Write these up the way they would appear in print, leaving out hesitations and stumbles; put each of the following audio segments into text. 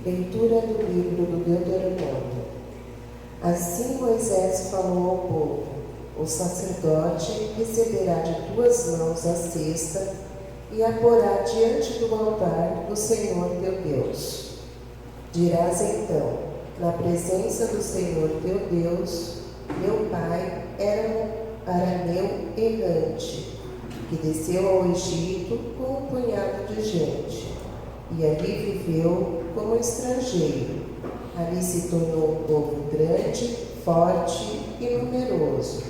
Leitura do livro do Deuteronômio. Assim Moisés falou ao povo: o sacerdote receberá de tuas mãos a cesta e a porá diante do altar do Senhor teu Deus. Dirás então, na presença do Senhor teu Deus: meu pai era um arameu errante, que desceu ao Egito com um punhado de gente, e ali viveu como estrangeiro. Ali se tornou um povo grande, forte e numeroso.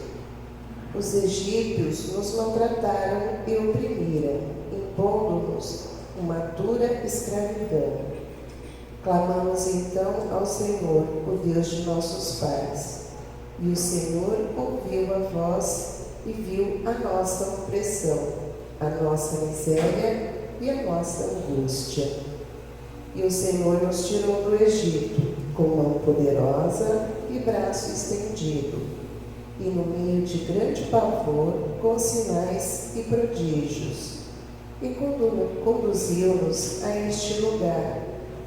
Os egípcios nos maltrataram e oprimiram, impondo-nos uma dura escravidão. Clamamos então ao Senhor, o Deus de nossos pais. E o Senhor ouviu a voz e viu a nossa opressão, a nossa miséria e a nossa angústia. E o Senhor nos tirou do Egito, com mão poderosa e braço estendido, e no meio de grande pavor, com sinais e prodígios. E conduziu-nos a este lugar,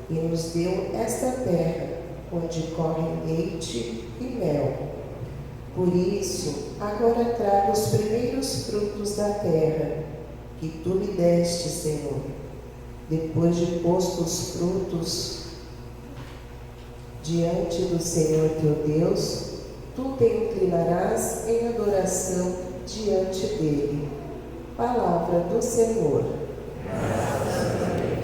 e nos deu esta terra, onde corre leite e mel. Por isso, agora trago os primeiros frutos da terra, que tu me deste, Senhor. Depois de posto os frutos diante do Senhor teu Deus, tu te inclinarás em adoração diante dele. Palavra do Senhor. Graças a Deus.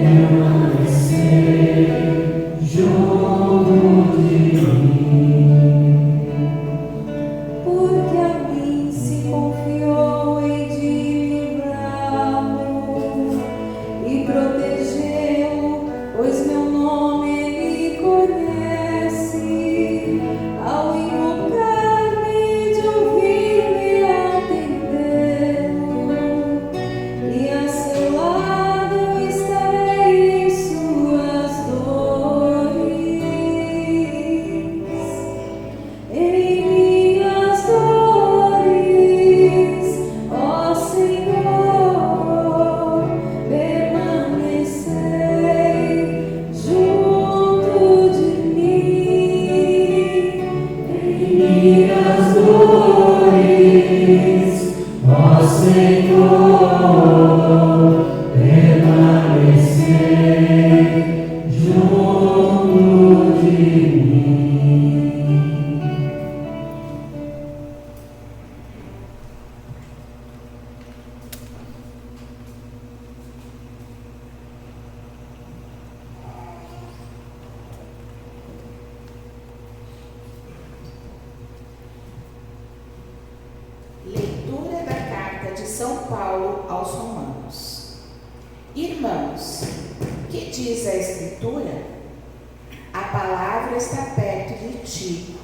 Senhor, pois meu nome ele conhece. Ao invocar-me, de ouvir-me atendendo, e a seu lado estarei em suas dores. Em minhas dores, ó Senhor, permanecei junto de mim. Em minhas dores, ó Senhor, permanecei junto de mim. Leitura da carta de São Paulo aos Romanos. Irmãos, que diz a Escritura? A palavra está perto de ti,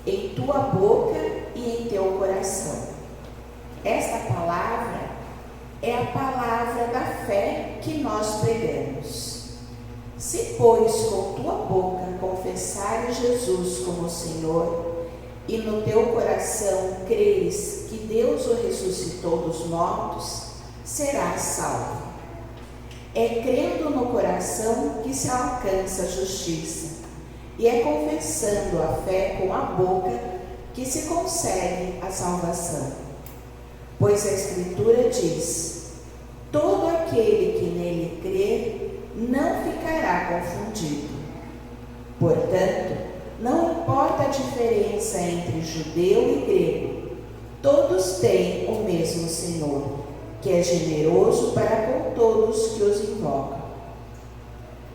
em tua boca e em teu coração. Esta palavra é a palavra da fé que nós pregamos. Se, pois, com tua boca confessares Jesus como Senhor, e no teu coração creres que Deus o ressuscitou dos mortos, serás salvo. É crendo no coração que se alcança a justiça, e é confessando a fé com a boca que se consegue a salvação. Pois a Escritura diz: todo aquele que nele crer não ficará confundido. Portanto, não importa a diferença entre judeu e grego, todos têm o mesmo Senhor, que é generoso para com todos que os invocam.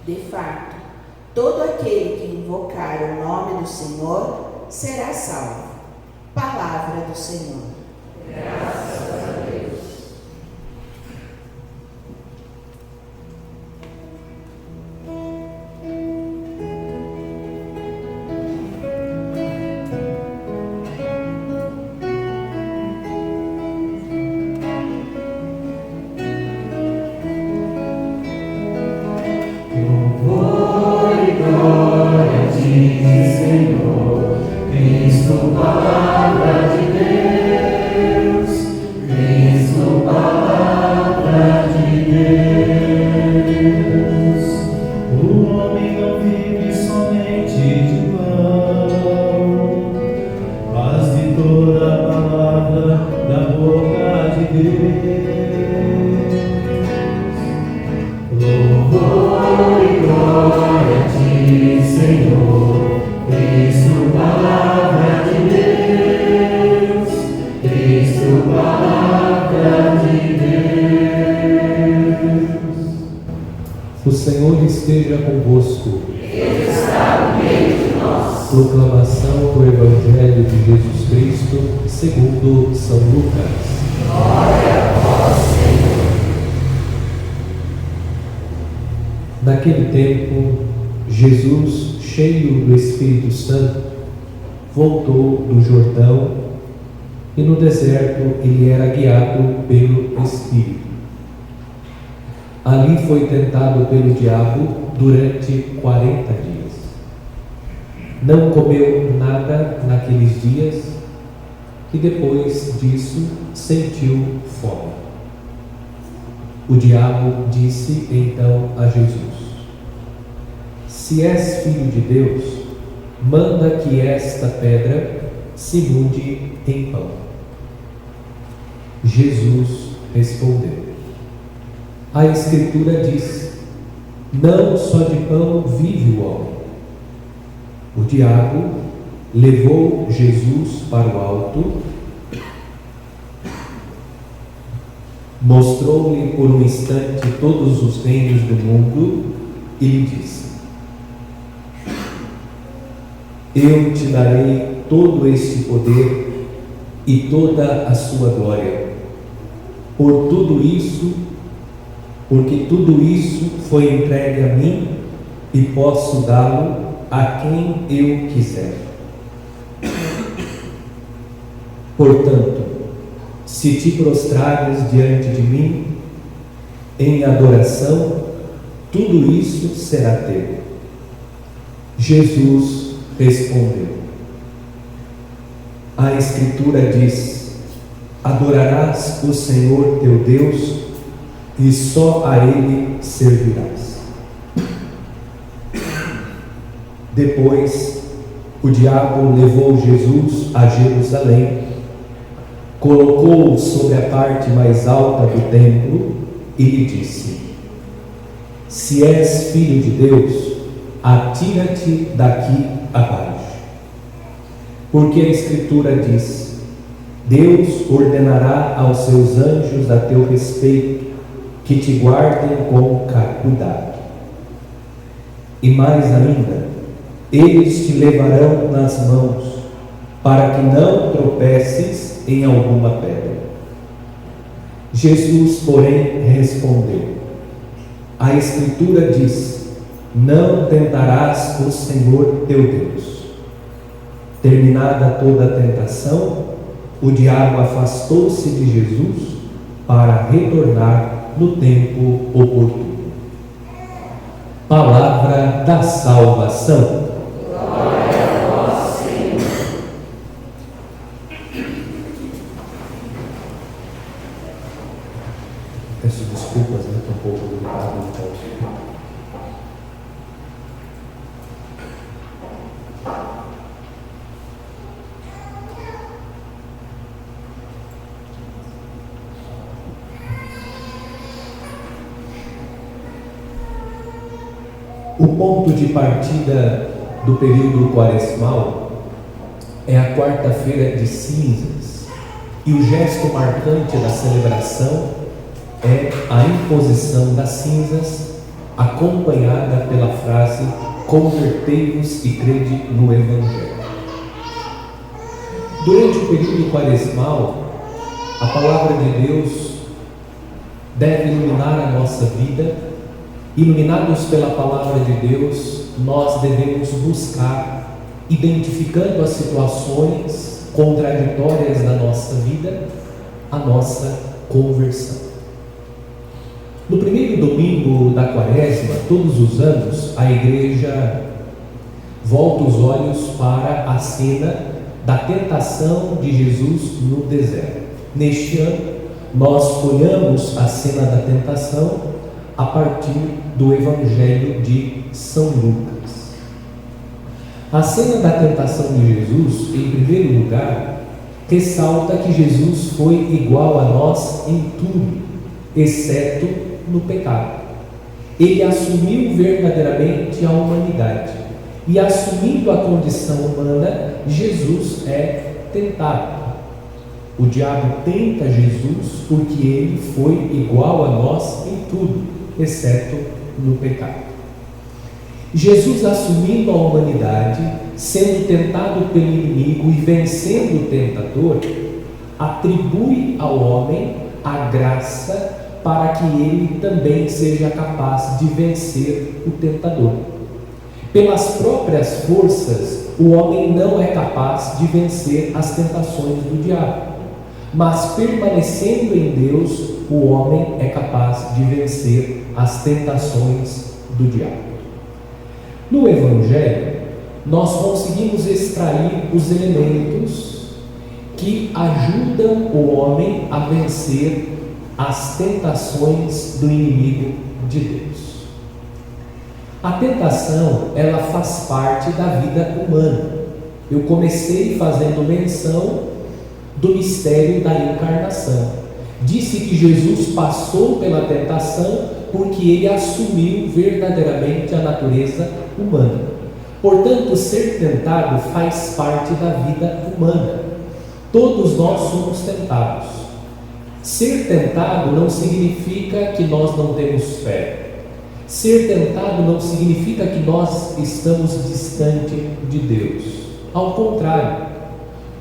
De fato, todo aquele que invocar o nome do Senhor será salvo. Palavra do Senhor. Graças a Deus. O Senhor esteja convosco. Ele está no meio de nós. Proclamação do Evangelho de Jesus Cristo segundo São Lucas. Glória a vós, Senhor. Naquele tempo, Jesus, cheio do Espírito Santo, voltou do Jordão e no deserto ele era guiado pelo Espírito. Ali foi tentado pelo diabo durante 40 dias. Não comeu nada naqueles dias e depois disso sentiu fome. O diabo disse então a Jesus: se és filho de Deus, manda que esta pedra se mude em pão. Jesus respondeu: a Escritura diz: não só de pão vive o homem. O diabo levou Jesus para o alto, mostrou-lhe por um instante todos os reinos do mundo e lhe disse: eu te darei todo este poder e toda a sua glória, porque tudo isso foi entregue a mim e posso dá-lo a quem eu quiser. Portanto, se te prostrares diante de mim em adoração, tudo isso será teu. Jesus respondeu: a Escritura diz: adorarás o Senhor teu Deus e só a Ele servirás. Depois, o diabo levou Jesus a Jerusalém, colocou-o sobre a parte mais alta do templo e lhe disse: se és filho de Deus, atira-te daqui abaixo. Porque a Escritura diz: Deus ordenará aos seus anjos a teu respeito, que te guardem com cuidado. E mais ainda, eles te levarão nas mãos, para que não tropeces em alguma pedra. Jesus, porém, respondeu: a Escritura diz: não tentarás o Senhor teu Deus. Terminada toda a tentação, o diabo afastou-se de Jesus para retornar no tempo oportuno. Palavra da salvação. Glória a vós, Senhor. Peço desculpas, estou um pouco gripado, então. O ponto de partida do período quaresmal é a quarta-feira de cinzas, e o gesto marcante da celebração é a imposição das cinzas, acompanhada pela frase: convertei-vos e crede no Evangelho. Durante o período quaresmal, a palavra de Deus deve iluminar a nossa vida. Iluminados pela palavra de Deus, nós devemos buscar, identificando as situações contraditórias da nossa vida, a nossa conversão. No primeiro domingo da Quaresma, todos os anos, a igreja volta os olhos para a cena da tentação de Jesus no deserto. Neste ano, nós olhamos a cena da tentação a partir do Evangelho de São Lucas. A cena da tentação de Jesus, em primeiro lugar, ressalta que Jesus foi igual a nós em tudo, exceto no pecado. Ele assumiu verdadeiramente a humanidade, e assumindo a condição humana, Jesus é tentado. O diabo tenta Jesus porque ele foi igual a nós em tudo, exceto no pecado. Jesus, assumindo a humanidade, sendo tentado pelo inimigo e vencendo o tentador, atribui ao homem a graça para que ele também seja capaz de vencer o tentador. Pelas próprias forças, o homem não é capaz de vencer as tentações do diabo, mas permanecendo em Deus, o homem é capaz de vencer as tentações do diabo. No Evangelho, nós conseguimos extrair os elementos que ajudam o homem a vencer as tentações do inimigo de Deus. A tentação, ela faz parte da vida humana. Eu comecei fazendo menção do mistério da encarnação. Disse que Jesus passou pela tentação porque ele assumiu verdadeiramente a natureza humana. Portanto, ser tentado faz parte da vida humana. Todos nós somos tentados. Ser tentado não significa que nós não temos fé. Ser tentado não significa que nós estamos distante de Deus. Ao contrário,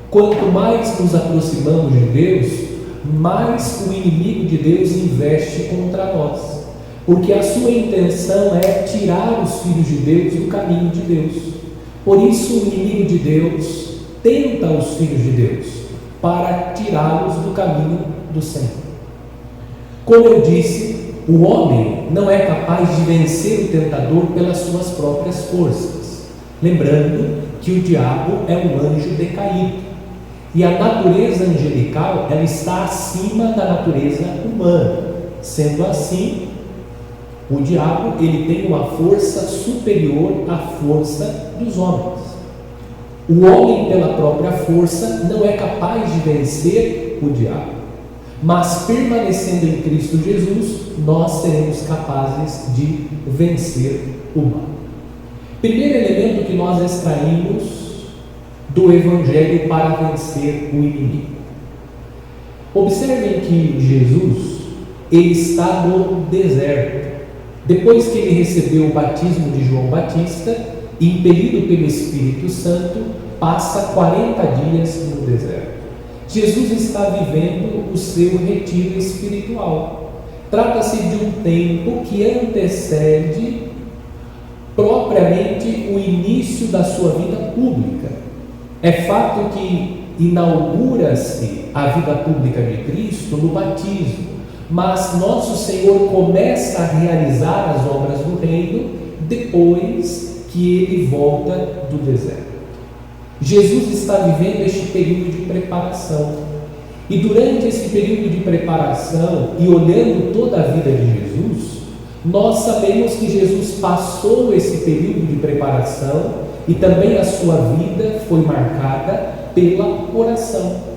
quanto mais nos aproximamos de Deus, mais o inimigo de Deus investe contra nós, porque a sua intenção é tirar os filhos de Deus do caminho de Deus. Por isso o inimigo de Deus tenta os filhos de Deus, para tirá-los do caminho do Senhor. Como eu disse, o homem não é capaz de vencer o tentador pelas suas próprias forças. Lembrando que o diabo é um anjo decaído. E a natureza angelical, ela está acima da natureza humana. Sendo assim, o diabo, ele tem uma força superior à força dos homens. O homem, pela própria força, não é capaz de vencer o diabo. Mas permanecendo em Cristo Jesus, nós seremos capazes de vencer o mal. Primeiro elemento que nós extraímos do Evangelho para vencer o inimigo. Observem que Jesus, ele está no deserto. Depois que ele recebeu o batismo de João Batista, impelido pelo Espírito Santo, passa 40 dias no deserto. Jesus está vivendo o seu retiro espiritual. Trata-se de um tempo que antecede propriamente o início da sua vida pública. É fato que inaugura-se a vida pública de Cristo no batismo, mas nosso Senhor começa a realizar as obras do reino depois que ele volta do deserto. Jesus está vivendo este período de preparação. E durante esse período de preparação, e olhando toda a vida de Jesus, nós sabemos que Jesus passou esse período de preparação e também a sua vida foi marcada pela oração.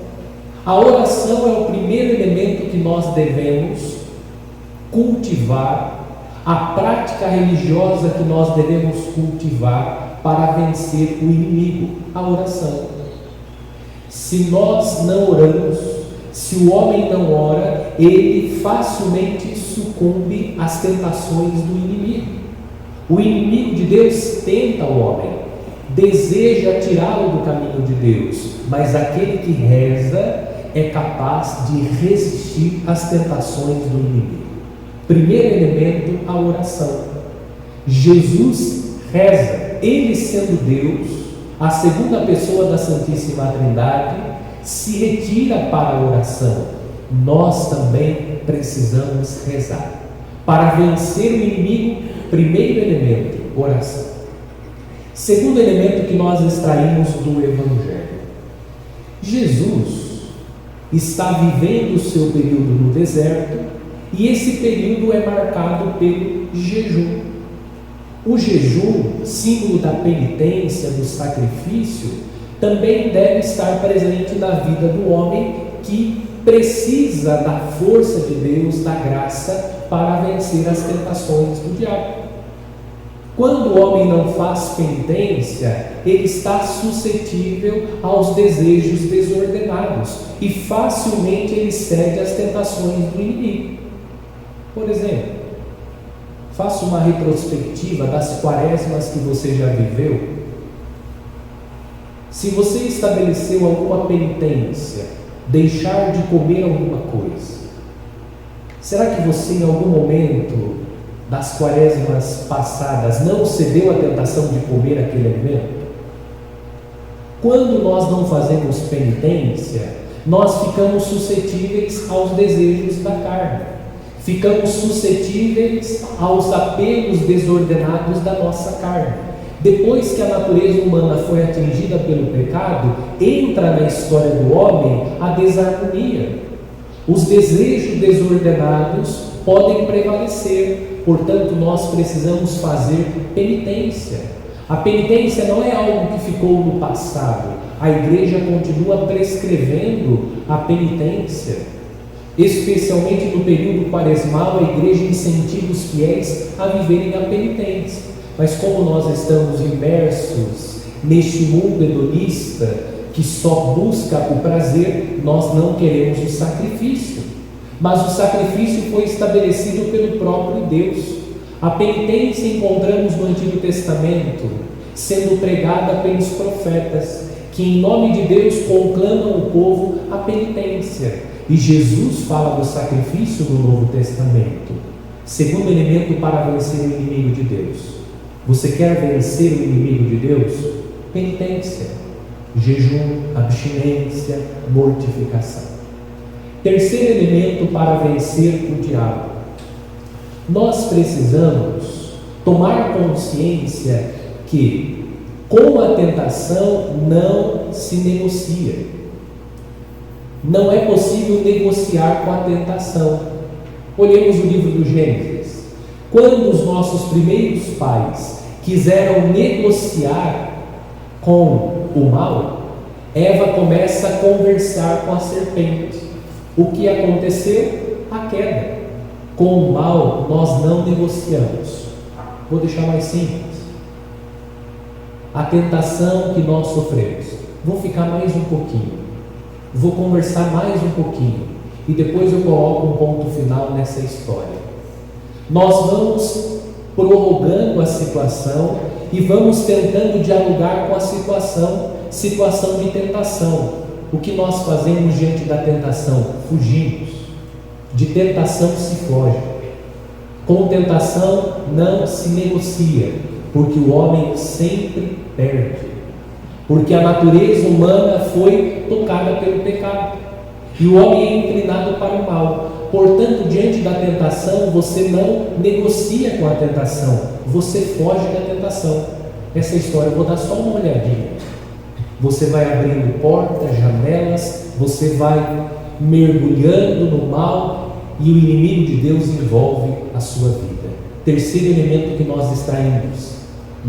A oração é o primeiro elemento que nós devemos cultivar, a prática religiosa que nós devemos cultivar para vencer o inimigo, a oração. Se nós não oramos, se o homem não ora, ele facilmente sucumbe às tentações do inimigo. O inimigo de Deus tenta o homem, deseja tirá-lo do caminho de Deus, mas aquele que reza é capaz de resistir às tentações do inimigo. Primeiro elemento, a oração. Jesus reza, ele sendo Deus, a segunda pessoa da Santíssima Trindade, se retira para a oração. Nós também precisamos rezar. Para vencer o inimigo, primeiro elemento, oração. Segundo elemento que nós extraímos do Evangelho. Jesus está vivendo o seu período no deserto e esse período é marcado pelo jejum. O jejum, símbolo da penitência, do sacrifício, também deve estar presente na vida do homem que precisa da força de Deus, da graça, para vencer as tentações do diabo. Quando o homem não faz penitência, ele está suscetível aos desejos desordenados e facilmente ele cede às tentações do inimigo. Por exemplo, faça uma retrospectiva das quaresmas que você já viveu. Se você estabeleceu alguma penitência, deixar de comer alguma coisa, será que você em algum momento das quaresmas passadas não cedeu à tentação de comer aquele alimento? Quando nós não fazemos penitência, nós ficamos suscetíveis aos desejos da carne, ficamos suscetíveis aos apelos desordenados da nossa carne. Depois que a natureza humana foi atingida pelo pecado, entra na história do homem a desarmonia. Os desejos desordenados podem prevalecer, portanto nós precisamos fazer penitência. A penitência não é algo que ficou no passado, a igreja continua prescrevendo a penitência. Especialmente no período quaresmal, a igreja incentiva os fiéis a viverem a penitência. Mas como nós estamos imersos neste mundo hedonista que só busca o prazer, nós não queremos o sacrifício. Mas o sacrifício foi estabelecido pelo próprio Deus. A penitência encontramos no Antigo Testamento, sendo pregada pelos profetas, que em nome de Deus conclamam o povo à penitência. E Jesus fala do sacrifício no Novo Testamento. Segundo elemento para vencer o inimigo de Deus. Você quer vencer o inimigo de Deus? Penitência, jejum, abstinência, mortificação. Terceiro elemento para vencer o diabo. Nós precisamos tomar consciência que com a tentação não se negocia. Não é possível negociar com a tentação. Olhemos o livro do Gênesis. Quando os nossos primeiros pais quiseram negociar com o mal, Eva começa a conversar com a serpente. O que aconteceu? A queda. Com o mal nós não negociamos. Vou deixar mais simples. A tentação que nós sofremos. Vou ficar mais um pouquinho. Vou conversar mais um pouquinho. E depois eu coloco um ponto final nessa história. Nós vamos prorrogando a situação e vamos tentando dialogar com a situação de tentação. O que nós fazemos diante da tentação? Fugimos. De tentação se foge. Com tentação não se negocia, porque o homem sempre perde. Porque a natureza humana foi tocada pelo pecado. E o homem é inclinado para o mal. Portanto, diante da tentação, você não negocia com a tentação. Você foge da tentação. Essa história, eu vou dar só uma olhadinha. Você vai abrindo portas, janelas, você vai mergulhando no mal e o inimigo de Deus envolve a sua vida. Terceiro elemento que nós extraímos: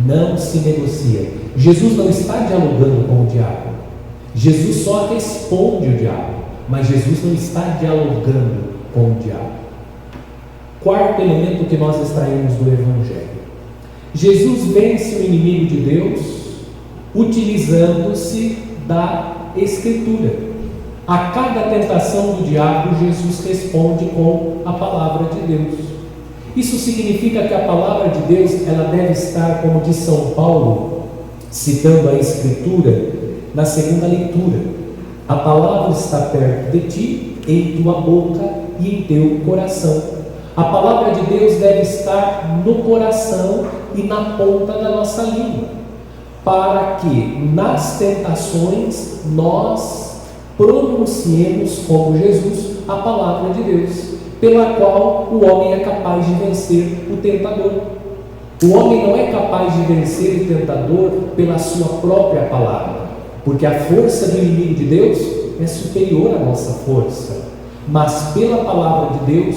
não se negocia. Jesus não está dialogando com o diabo. Jesus só responde o diabo, mas Jesus não está dialogando com o diabo. Quarto elemento que nós extraímos do Evangelho: Jesus vence o inimigo de Deus utilizando-se da Escritura. A cada tentação do diabo, Jesus responde com a palavra de Deus. Isso significa que a palavra de Deus, ela deve estar, como diz São Paulo, citando a Escritura, na segunda leitura: a palavra está perto de ti, em tua boca e em teu coração. A palavra de Deus deve estar no coração e na ponta da nossa língua, para que nas tentações nós pronunciemos como Jesus a palavra de Deus, pela qual o homem é capaz de vencer o tentador. O homem não é capaz de vencer o tentador pela sua própria palavra, porque a força do inimigo de Deus é superior à nossa força, mas pela palavra de Deus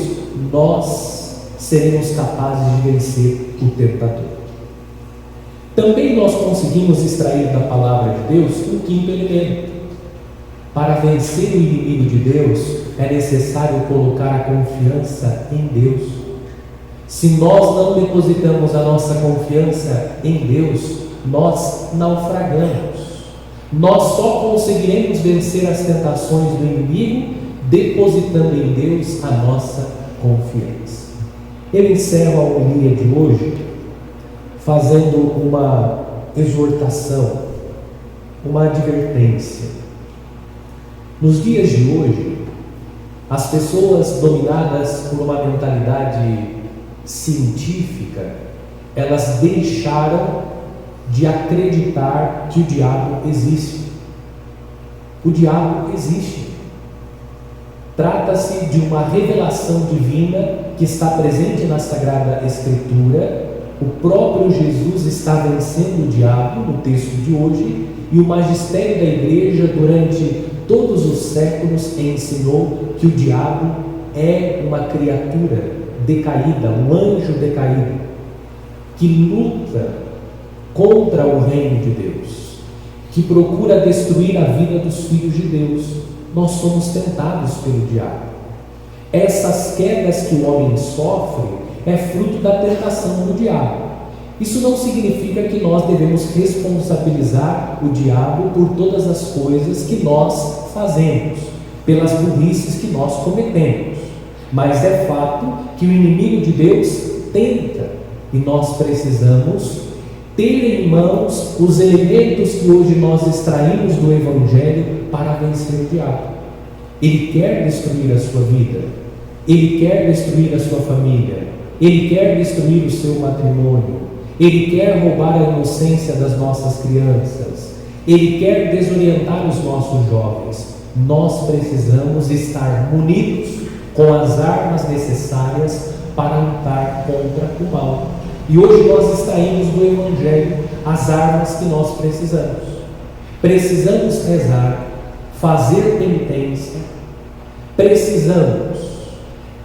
nós seremos capazes de vencer o tentador. Também nós conseguimos extrair da palavra de Deus um quinto elemento. Para vencer o inimigo de Deus, é necessário colocar a confiança em Deus. Se nós não depositamos a nossa confiança em Deus, nós naufragamos. Nós só conseguiremos vencer as tentações do inimigo depositando em Deus a nossa confiança. Eu encerro a homilia de hoje fazendo uma exortação, uma advertência. Nos dias de hoje, as pessoas dominadas por uma mentalidade científica, elas deixaram de acreditar que o diabo existe. O diabo existe. Trata-se de uma revelação divina que está presente na Sagrada Escritura. O próprio Jesus está vencendo o diabo no texto de hoje, e o magistério da igreja durante todos os séculos ensinou que o diabo é uma criatura decaída, um anjo decaído, que luta contra o reino de Deus, que procura destruir a vida dos filhos de Deus. Nós somos tentados pelo diabo. Essas quedas que o homem sofre é fruto da tentação do diabo. Isso não significa que nós devemos responsabilizar o diabo por todas as coisas que nós fazemos, pelas burrices que nós cometemos. Mas é fato que o inimigo de Deus tenta, e nós precisamos ter em mãos os elementos que hoje nós extraímos do Evangelho para vencer o diabo. Ele quer destruir a sua vida, ele quer destruir a sua família, ele quer destruir o seu matrimônio, ele quer roubar a inocência das nossas crianças, ele quer desorientar os nossos jovens. Nós precisamos estar munidos com as armas necessárias para lutar contra o mal. E hoje nós extraímos do Evangelho as armas que nós precisamos. Precisamos rezar, fazer penitência, precisamos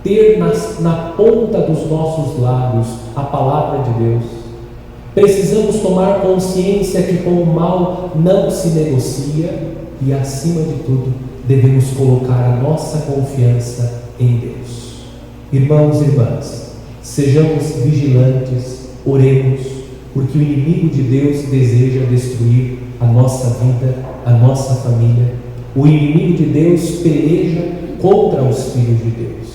ter na ponta dos nossos lábios a palavra de Deus. Precisamos tomar consciência que com o mal não se negocia e, acima de tudo, devemos colocar a nossa confiança em Deus. Irmãos e irmãs, sejamos vigilantes, oremos, porque o inimigo de Deus deseja destruir a nossa vida, a nossa família. O inimigo de Deus peleja contra os filhos de Deus.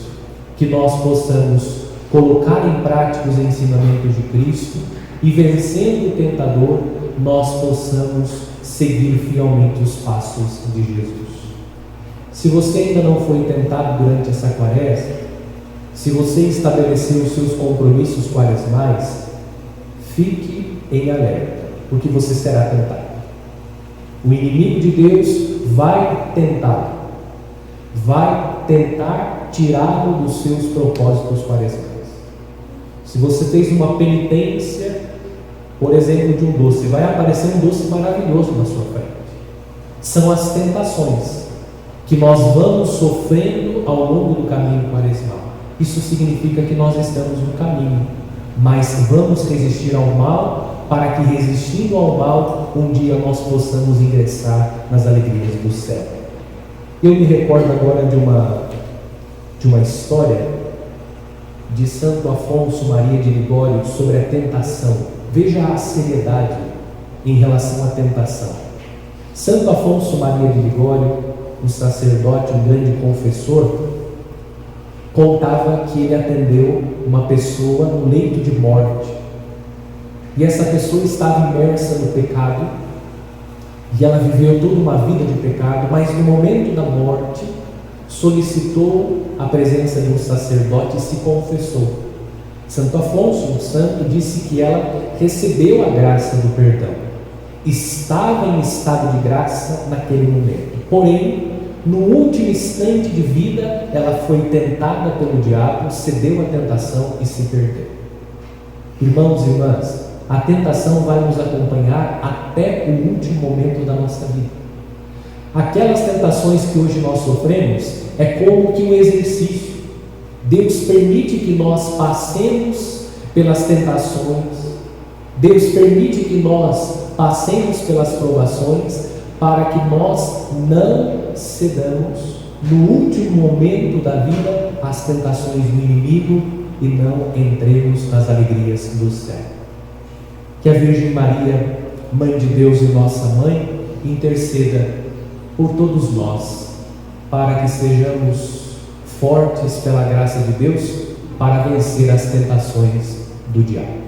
Que nós possamos colocar em prática os ensinamentos de Cristo e, vencendo o tentador, nós possamos seguir fielmente os passos de Jesus. Se você ainda não foi tentado durante essa quaresma, se você estabeleceu os seus compromissos quaresmais, fique em alerta, porque você será tentado. O inimigo de Deus vai tentar tirá-lo dos seus propósitos quaresmais. Se você fez uma penitência, por exemplo, de um doce, vai aparecer um doce maravilhoso na sua frente. São as tentações que nós vamos sofrendo ao longo do caminho quaresmal. Isso significa que nós estamos no caminho, mas vamos resistir ao mal, para que, resistindo ao mal, um dia nós possamos ingressar nas alegrias do céu. Eu me recordo agora de uma história de Santo Afonso Maria de Ligório sobre a tentação. Veja a seriedade em relação à tentação. Santo Afonso Maria de Ligório, um sacerdote, um grande confessor, contava que ele atendeu uma pessoa no leito de morte. E essa pessoa estava imersa no pecado, e ela viveu toda uma vida de pecado, mas no momento da morte solicitou a presença de um sacerdote e se confessou. Santo Afonso, um santo, disse que ela recebeu a graça do perdão, estava em estado de graça naquele momento, porém no último instante de vida ela foi tentada pelo diabo, cedeu à tentação e se perdeu. Irmãos e irmãs, a tentação vai nos acompanhar até o último momento da nossa vida. Aquelas tentações que hoje nós sofremos é como que um exercício. Deus permite que nós passemos pelas tentações, Deus permite que nós passemos pelas provações, para que nós não cedamos no último momento da vida às tentações do inimigo e não entremos nas alegrias do céu. Que a Virgem Maria, Mãe de Deus e nossa Mãe, interceda por todos nós, para que sejamos fortes pela graça de Deus para vencer as tentações do diabo.